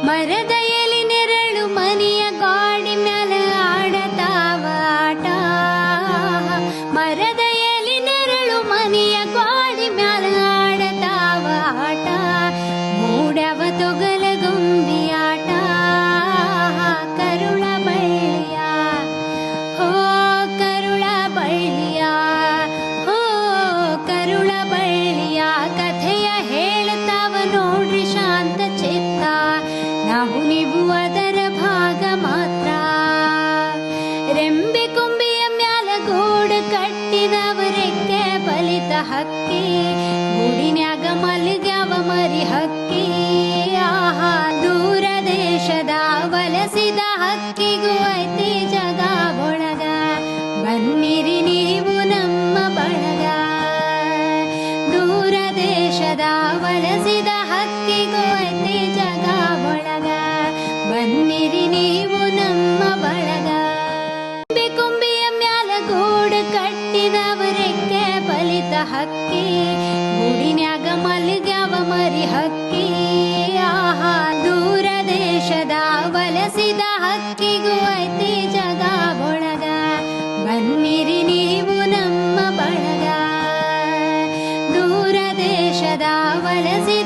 ಮರದ ಎಲಿ ನೆರಳು ಮನೆಯ ಗಾಡಿ ಮ್ಯಾಲ ಆಡತಾವ ಆಟ. ಮರದ ಎಲಿ ನೆರಳು ಮನೆಯ ಗಾಡಿ ಮ್ಯಾಲ ಆಡತಾವ ಆಟ. ಮೂಡವ ತೊಗಲ ಗೊಂಬಿ ಆಟ ಕರುಳ ಬಳ್ಳಿಯ ಹೋ ಕರುಳ ಬಳ್ಳಿಯ ಹೋ ಕರುಳ ಬಳ್ಳಿಯ ಕಥೆಯ ಹೇಳ್ತಾವ ನೋಡ್ರಿ ಶಾಂತ ಚಿತ್ತ. ನಾವು ನೀವು ಅದರ ಭಾಗ ಮಾತ್ರ. ರೆಂಬೆ ಕೊಂಬೆಯ ಮ್ಯಾಲ ಗೂಡು ಕಟ್ಟಿದವರೆಕ್ಕೆ ಬಲಿತ ಹಕ್ಕಿ. ಗೂಡಿನ್ಯಾಗ ಮಲಗ್ಯಾವ ಮರಿ ಹಕ್ಕಿ. ಆಹಾ ದೂರ ದೇಶದ ವಲಸಿದ ಹಕ್ಕಿಗೂ ಐತಿ ಜಗ ಒಳಗ. ಬನ್ನಿರಿ ನೀವು ನಮ್ಮ ಬಳಗ. ದೂರ ದೇಶದ ವಲಸಿದ ಹಕ್ಕಿಗೂ ಐತಿ ಜಗ ಒಳಗ. ಬನ್ನಿರಿ ನೀವು ನಮ್ಮ ಬಳಗ. ಕೊಂಬೆಯ ಮ್ಯಾಲ ಗೂಡು ಕಟ್ಟಿದವರೆಕ್ಕೆ ಬಲಿತ ಹಕ್ಕಿ. ಗೂಡಿನ್ಯಾಗ ಮಲಗ್ಯಾವ ಮರಿ ಹಕ್ಕಿ. ಆಹಾ ದೂರ ದೇಶದ ವಲಸಿದ ಹಕ್ಕಿಗೂ ಐತಿ ಜಗ ಒಳಗ. ಬನ್ನಿರಿ ನೀವು ನಮ್ಮ ಬಳಗ. ದೂರ ದೇಶದ ವಲಸಿದ